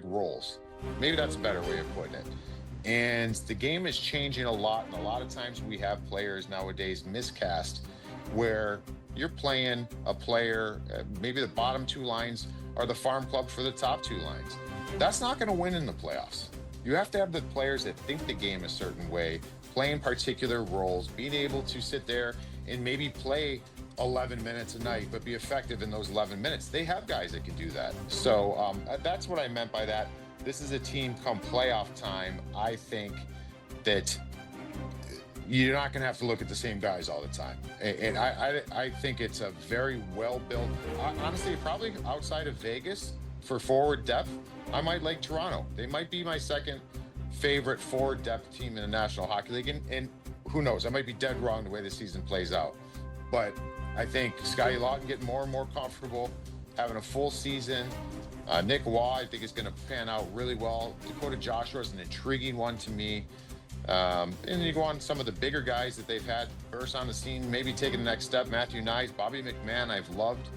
roles. Maybe that's a better way of putting it. And the game is changing a lot. And a lot of times we have players nowadays miscast where you're playing a player, maybe the bottom two lines are the farm club for the top two lines. That's not going to win in the playoffs. You have to have the players that think the game a certain way, playing particular roles, being able to sit there and maybe play 11 minutes a night, but be effective in those 11 minutes. They have guys that can do that. So that's what I meant by that. This is a team come playoff time. I think that you're not going to have to look at the same guys all the time. And I think it's a very well-built, honestly, probably outside of Vegas for forward depth, I might like Toronto. They might be my second favorite forward depth team in the National Hockey League. And who knows, I might be dead wrong the way the season plays out. But I think Scotty Lawton getting more and more comfortable, having a full season. Nick Waugh, I think, is going to pan out really well. Dakota Joshua is an intriguing one to me. And you go on some of the bigger guys that they've had burst on the scene, maybe taking the next step. Matthew Knies, Bobby McMahon, I've loved.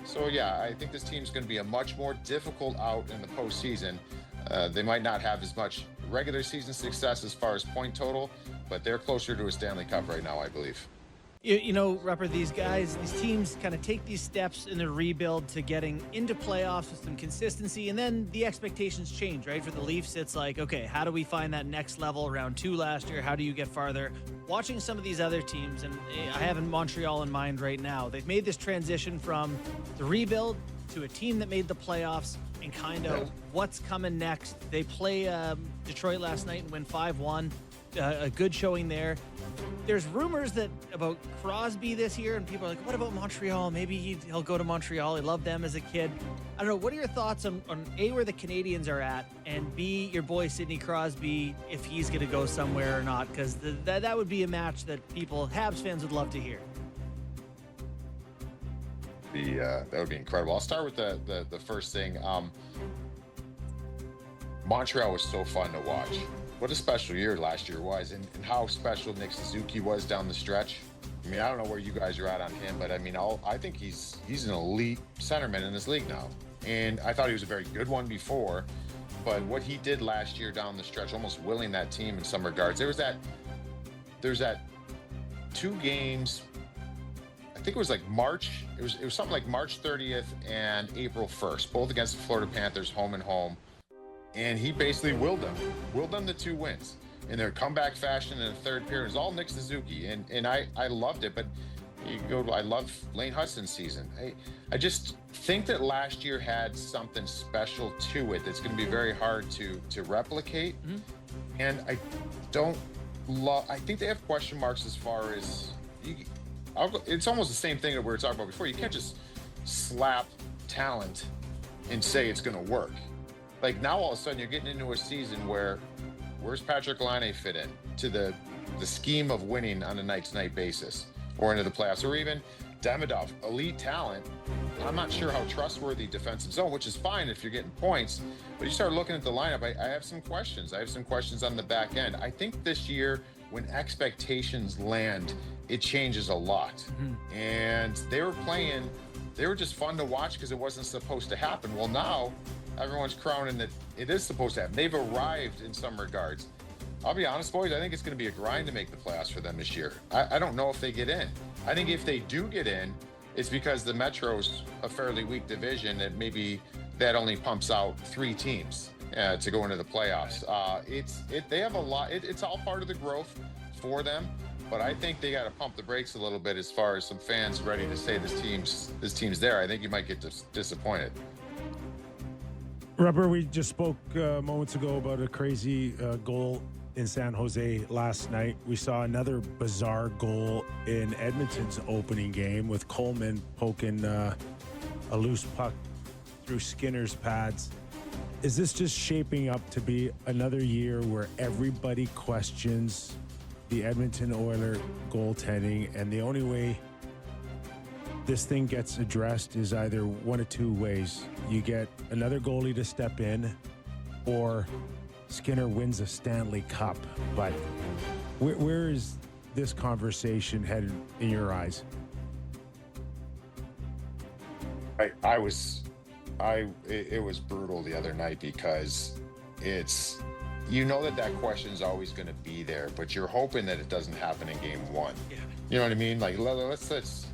So, yeah, I think this team's going to be a much more difficult out in the postseason. They might not have as much regular season success as far as point total, but they're closer to a Stanley Cup right now, I believe. You know, Rupper, these teams kind of take these steps in their rebuild to getting into playoffs with some consistency, and then the expectations change, right? For the Leafs, it's like, okay, how do we find that next level? Round 2 last year, how do you get farther? Watching some of these other teams, and I have Montreal in mind right now, they've made this transition from the rebuild to a team that made the playoffs and kind of what's coming next. They play Detroit last night and win 5-1. A good showing there. There's rumors that about Crosby this year, and people are like, what about Montreal? Maybe he'll go to Montreal. He loved them as a kid. I don't know. What are your thoughts on A, where the Canadians are at, and B, your boy Sidney Crosby, if he's going to go somewhere or not? Because that would be a match that Habs fans would love to hear. That would be incredible. I'll start with the first thing. Montreal was so fun to watch. What a special year last year was, and how special Nick Suzuki was down the stretch. I mean, I don't know where you guys are at on him, but I mean, I think he's an elite centerman in this league now. And I thought he was a very good one before, but what he did last year down the stretch, almost willing that team in some regards. There's that 2 games. I think it was like March. It was something like March 30th and April 1st, both against the Florida Panthers, home and home. And he basically willed them the 2 wins in their comeback fashion in the third period. It was all Nick Suzuki, and I loved it. But I love Lane Hudson's season. I just think that last year had something special to it that's going to be very hard to replicate. Mm-hmm. And I think they have question marks as far as it's almost the same thing that we were talking about before. You can't just slap talent and say it's going to work. Like now, all of a sudden, you're getting into a season where's Patrick Laine fit in to the scheme of winning on a night-to-night basis, or into the playoffs, or even Demidov, elite talent. I'm not sure how trustworthy defensive zone, which is fine if you're getting points, but you start looking at the lineup. I have some questions. I have some questions on the back end. I think this year, when expectations land, it changes a lot. Mm-hmm. And they were just fun to watch because it wasn't supposed to happen. Well, now everyone's crowning that it is supposed to happen. They've arrived in some regards. I'll be honest, boys, I think it's going to be a grind to make the playoffs for them this year. I don't know if they get in. I think if they do get in, it's because the Metro's a fairly weak division, and maybe that only pumps out 3 teams to go into the playoffs. They have a lot. It's all part of the growth for them, but I think they got to pump the brakes a little bit as far as some fans ready to say this team's there. I think you might get disappointed. Rubber, we just spoke moments ago about a crazy goal in San Jose last night. We saw another bizarre goal in Edmonton's opening game with Coleman poking a loose puck through Skinner's pads. Is this just shaping up to be another year where everybody questions the Edmonton Oilers goaltending, and the only way this thing gets addressed is either one of 2 ways? You get another goalie to step in, or Skinner wins a Stanley Cup. But where is this conversation headed in your eyes? I was It was brutal the other night because it's, you know, that question is always going to be there, but you're hoping that it doesn't happen in game one. Yeah. You know what I mean? Like, let's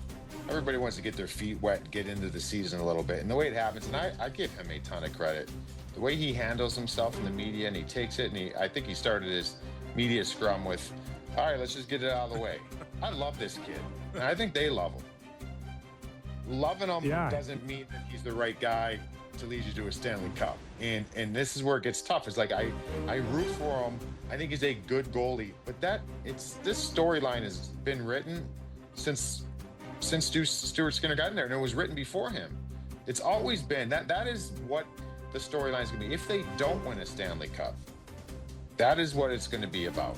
everybody wants to get their feet wet and get into the season a little bit. And the way it happens, and I give him a ton of credit. The way he handles himself in the media, and he takes it, and I think he started his media scrum with, all right, let's just get it out of the way. I love this kid, and I think they love him. Loving him doesn't mean that he's the right guy to lead you to a Stanley Cup. And this is where it gets tough. It's like I root for him. I think he's a good goalie, but this storyline has been written since Stuart Skinner got in there, and it was written before him. It's always been that is what the storyline is going to be. If they don't win a Stanley Cup, that is what it's going to be about.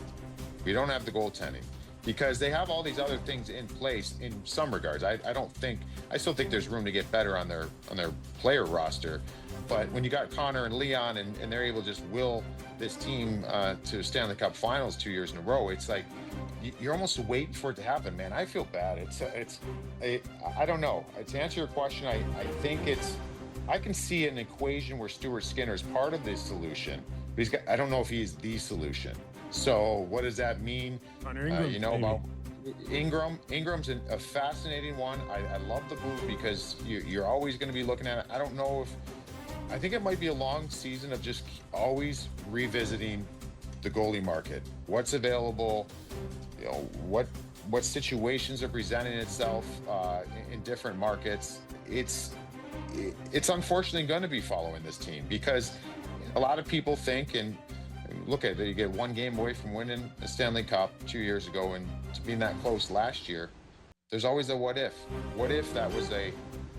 We don't have the goaltending because they have all these other things in place in some regards. I still think there's room to get better on their player roster. But when you got Connor and Leon and they're able to just will this team to Stanley Cup Finals 2 years in a row, it's like you're almost waiting for it to happen, man. I feel bad. I don't know. To answer your question, I think I can see an equation where Stuart Skinner is part of the solution, but I don't know if he's the solution. So what does that mean? Ingram, you know, about Ingram. Ingram's a fascinating one. I love the move because you're always going to be looking at it. I don't know I think it might be a long season of just always revisiting the goalie market. What's available, you know, what situations are presenting itself in different markets. It's unfortunately going to be following this team because a lot of people think, and look at it, you get one game away from winning the Stanley Cup 2 years ago and to being that close last year. There's always a what if. What if that was a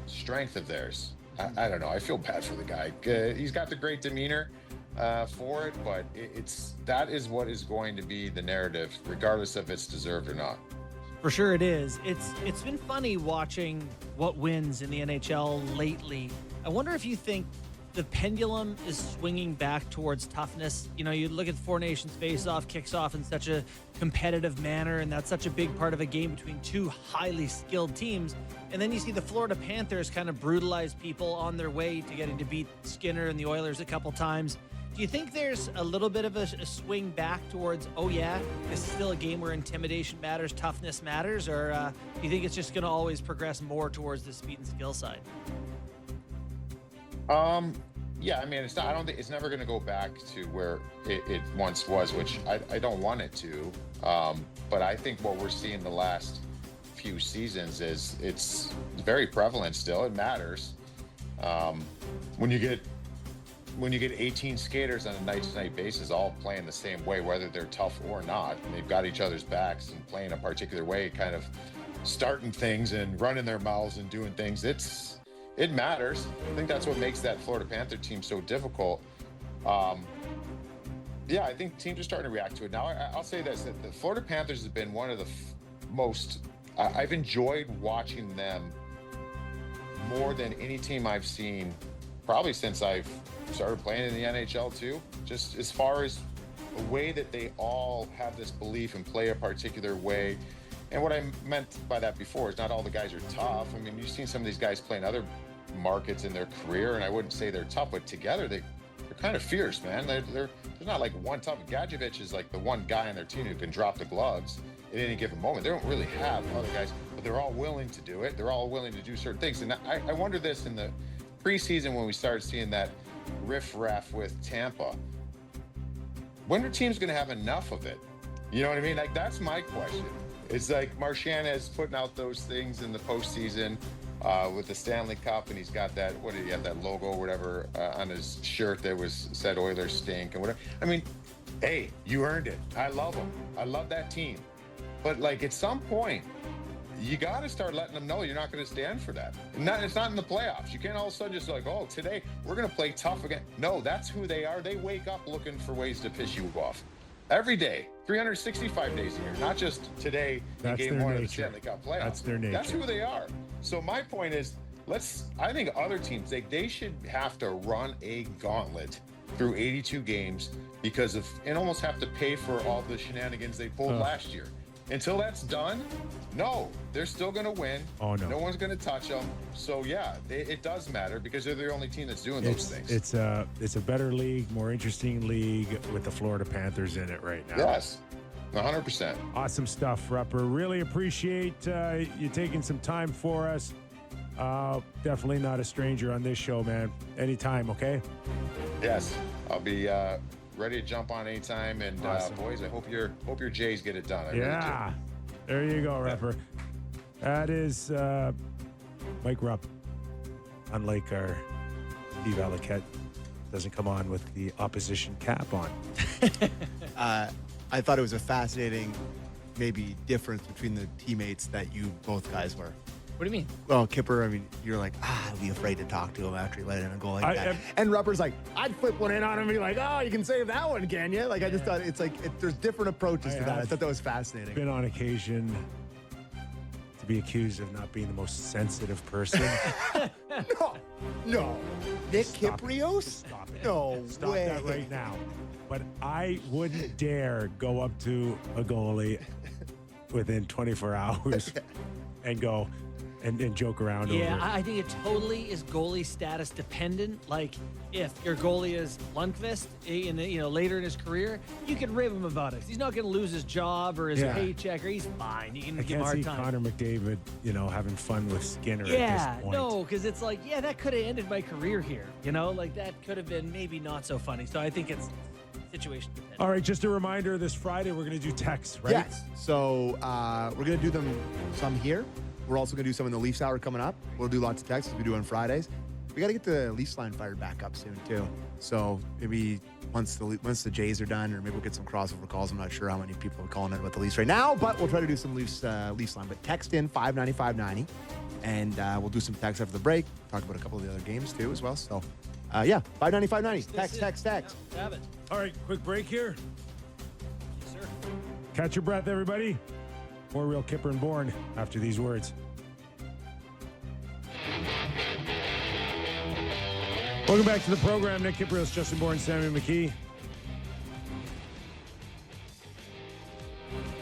strength of theirs? I don't know. I feel bad for the guy. He's got the great demeanor for it, but that is what is going to be the narrative, regardless if it's deserved or not. For sure it is. It's been funny watching what wins in the NHL lately. I wonder if you think the pendulum is swinging back towards toughness. You know, you look at the Four Nations face-off, kicks off in such a competitive manner, and that's such a big part of a game between two highly skilled teams. And then you see the Florida Panthers kind of brutalize people on their way to getting to beat Skinner and the Oilers a couple times. Do you think there's a little bit of a swing back towards, oh yeah, this is still a game where intimidation matters, toughness matters, or do you think it's just going to always progress more towards the speed and skill side? Yeah, I mean, it's not. I don't think it's never going to go back to where it once was, which I don't want it to. But I think what we're seeing the last few seasons is it's very prevalent still. It matters. When you get 18 skaters on a night-to-night basis, all playing the same way, whether they're tough or not, and they've got each other's backs and playing a particular way, kind of starting things and running their mouths and doing things. It matters. I think that's what makes that Florida Panther team so difficult. Yeah, I think teams are starting to react to it now. I'll say this: that the Florida Panthers has been one of the most. I've enjoyed watching them more than any team I've seen, probably since I've started playing in the NHL too. Just as far as the way that they all have this belief and play a particular way. And what I meant by that before is not all the guys are tough. I mean, you've seen some of these guys play in other markets in their career, and I wouldn't say they're tough, but together they're kind of fierce, man. They're not like one tough. Gadjevich is like the one guy on their team who can drop the gloves at any given moment. They don't really have other guys, but they're all willing to do it. They're all willing to do certain things. And I wonder this in the preseason when we started seeing that riff-raff with Tampa. When are teams going to have enough of it? You know what I mean? Like, that's my question. It's like Marchand is putting out those things in the postseason with the Stanley Cup, and he's got that, what did he have, that logo or whatever on his shirt that said Oilers stink and whatever. I mean, hey, you earned it. I love them. I love that team. But like at some point, you got to start letting them know you're not going to stand for that. It's not in the playoffs. You can't all of a sudden just like, oh, today we're going to play tough again. No, that's who they are. They wake up looking for ways to piss you off. Every day, 365 days a year, not just today in game one of the Stanley Cup playoffs. That's their nature. That's who they are. So my point is, I think other teams, they should have to run a gauntlet through 82 games and almost have to pay for all the shenanigans they pulled last year. until that's done, no, they're still going to win. Oh, no. No one's going to touch them. So, yeah, it does matter because they're the only team that's doing those things. It's a better league, more interesting league with the Florida Panthers in it right now. Yes, 100%. Awesome stuff, Rupper. Really appreciate you taking some time for us. Definitely not a stranger on this show, man. Anytime, okay? Yes, I'll be ready to jump on anytime. And Awesome. boys, I hope your Jays get it done. I Yeah. There you go, Rupper. That is Mike Rupp. Unlike our Steve Alliquette, doesn't come on with the opposition cap on. I thought it was a fascinating, maybe difference between the teammates that you both guys were. What do you mean? Well, Kipper, I mean, you're like, I'd be afraid to talk to him after he let in a goal like I that. am- And Rupper's like, I'd flip one in on him and be like, oh, you can save that one, can you? Like, I just thought it's like, there's different approaches to that. I have thought that was fascinating. Been on occasion to be accused of not being the most sensitive person. No. Nick Stop it. Kypreos? Stop it. No Stop way. that right now. But I wouldn't dare go up to a goalie within 24 hours and go and joke around Yeah, over it. I think it totally is goalie status dependent. Like, if your goalie is Lundqvist, later in his career, you can rib him about it. He's not going to lose his job or his Yeah. paycheck, or he's fine. You can I give him can't a hard see time. Connor McDavid, having fun with Skinner Yeah, at this point. no, because it's like, yeah, that could have ended my career here. Like that could have been maybe not so funny. So I think it's situation dependent. All right, just a reminder, this Friday we're going to do texts, right? Yes. So we're going to do them some here. We're also going to do some in the Leafs Hour coming up. We'll do lots of texts as we do on Fridays. We got to get the Leafs line fired back up soon, too. So maybe once the Jays are done, or maybe we'll get some crossover calls. I'm not sure how many people are calling in about the Leafs right now, but we'll try to do some Leafs line. But text in 59590, and we'll do some text after the break. Talk about a couple of the other games, too, as well. So, 59590. Text. Have it. All right, quick break here. Yes, sir. Catch your breath, everybody. More Real Kipper and Bourne after these words. Welcome back to the program. Nick Kypreos, Justin Bourne, Sammy McKee.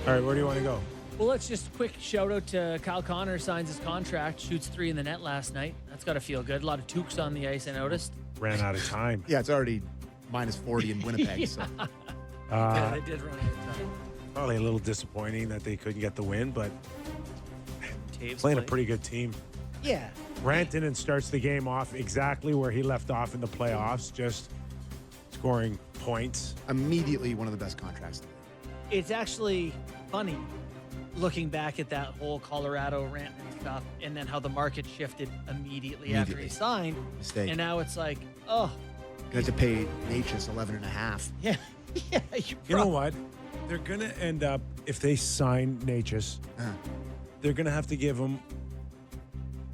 All right, where do you want to go? Well, let's just quick shout out to Kyle Connor, signs his contract, shoots 3 in the net last night. That's got to feel good. A lot of toques on the ice, I noticed. Ran out of time. Yeah, it's already minus 40 in Winnipeg. Yeah. So. Yeah, they did run out of time. Probably a little disappointing that they couldn't get the win, but Taves playing a played. pretty good team. Yeah. Rantanen starts the game off exactly where he left off in the playoffs, just scoring points. Immediately one of the best contracts. It's actually funny looking back at that whole Colorado rant and stuff, and then how the market shifted immediately after he Immediately. signed. Mistake. And now it's like, oh, You have to pay Natchez 11.5. yeah. Yeah, You know what? They're going to end up, if they sign Natchez, they're going to have to give him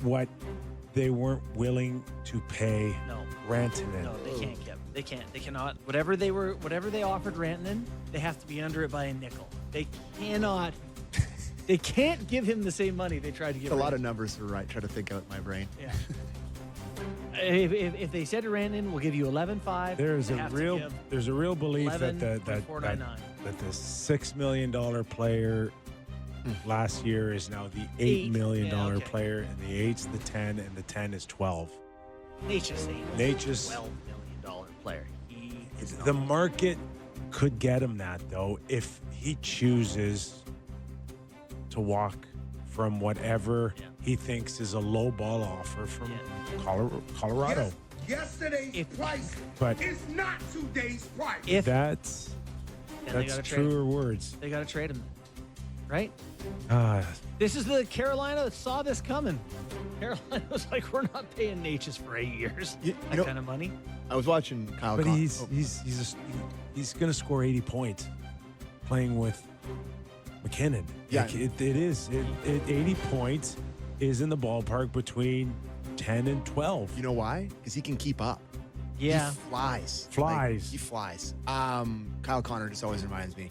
what they weren't willing to pay No. Rantanen. No, they can't get. They can't. They cannot. Whatever they offered Rantanen, they have to be under it by a nickel. They cannot. They can't give him the same money they tried to give. A lot Rantanen. of numbers to try to think out my brain. Yeah. If they said to Rantanen, we'll give you 11.5. There's they a have to real give belief that the $11.499. $6 million player last year is now the $8 million Yeah, okay. player, and the 8's the 10, and the 10 is 12. Natchez ain't Natchez- $12 million player. He is The not. market could get him that, though, if he chooses to walk from whatever Yeah. he thinks is a low ball offer from Yeah. Colorado. Yesterday's If- price But is not today's price. If that's then they that's gotta trade him. truer words. They got to trade him, right? Ah, This is the Carolina that saw this coming. Carolina was like, we're not paying Natchez for 8 years. You that know- kind of money. I was watching Kyle. but Con- he's oh, he's going to score 80 points playing with McKinnon. Yeah. Like, it is 80 points is in the ballpark between 10 and 12. You know why? Because he can keep up. Yeah. He flies. Flies. Like, he flies. Kyle Connor just always reminds me.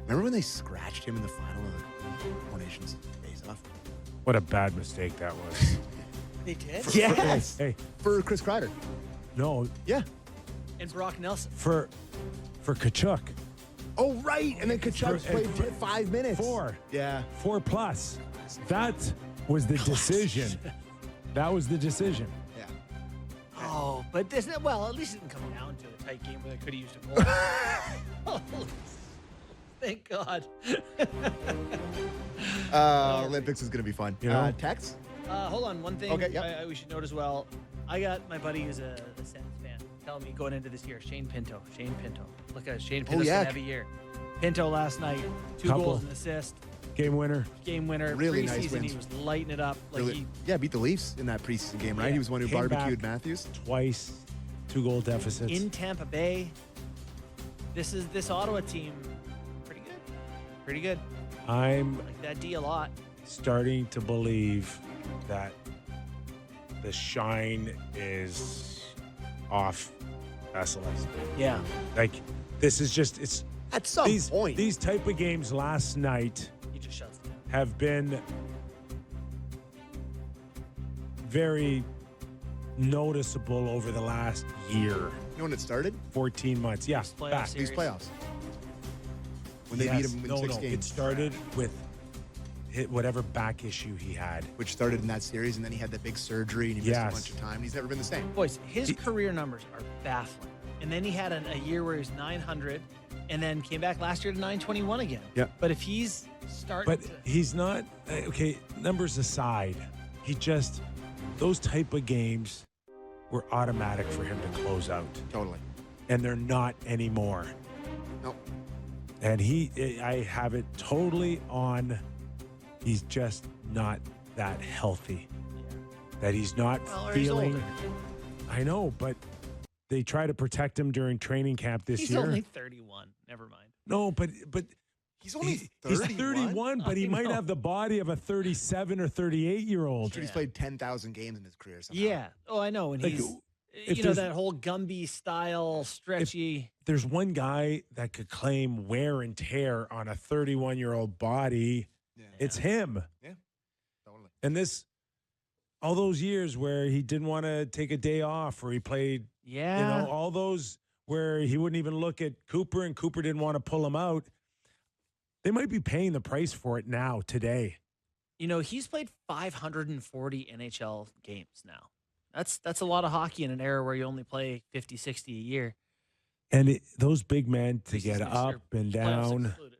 Remember when they scratched him in the final of the Four Nations face-off? What a bad mistake that was. They did? Yes. Hey, For Chris no, Yeah. And Brock Nelson. for Kachuk. Oh, right. And then Kachuk played 5 minutes. 4. Yeah. 4+. That was the decision. That was the decision. Yeah. Oh, but this, well, at least it didn't come down to a tight game where they could have used a goal. Oh, thank God. Olympics is going to be fun. You know? Text? Hold on, one thing Okay, yep. we should note as well. I got my buddy who's a Sens fan telling me going into this year, Shane Pinto. Look at Shane Pinto's yeah. gonna have a year. Pinto last night, 2 Couple. goals and assist, Game winner. game winner. Really nice Preseason, wins. he was lighting it up. Like Really- yeah, beat the Leafs in that preseason game, right? Yeah. He was one who Came barbecued back. Matthews. Twice. 2-goal deficits. in Tampa Bay. This Ottawa team, pretty good. I'm Like that D a lot. starting to believe that the shine is off SLS. Yeah. Like, this is just, it's At some point. these type of games last night He just shuts it down. have been very noticeable over the last year, You know when it started? 14 months. Yeah, Playoff back. series. These playoffs. When they Yes. beat him in no, 6 no. games. It started with whatever back issue he had. Which started in that series, and then he had that big surgery, and he missed a Yes. bunch of time. He's never been the same. Boys, his career numbers are baffling. And then he had a year where he was 900 and then came back last year to 921 again. Yep. But if he's starting But to... he's not, okay, numbers aside, he just, those type of games were automatic for him to close out. Totally. And they're not anymore. No. And I have it totally on, he's just not that healthy. That he's not Well, or he's feeling. older. I know, but they try to protect him during training camp this He's year. only 31. Never mind. No, but He's only he's 31. 31, but he I might know. have the body of a 37 or 38-year-old. He's played 10,000 games in his career. Somehow. Yeah. Oh, I know. And Like, he's, if you know, there's- that whole Gumby style, stretchy. There's one guy that could claim wear and tear on a 31-year-old body. Yeah. It's him. Totally. And all those years where he didn't want to take a day off, or he played, Yeah. all those where he wouldn't even look at Cooper and Cooper didn't want to pull him out. They might be paying the price for it now, today. You know, he's played 540 NHL games now. That's a lot of hockey in an era where you only play 50, 60 a year. And those big men to Preseason get next up year, and playoffs down. excluded.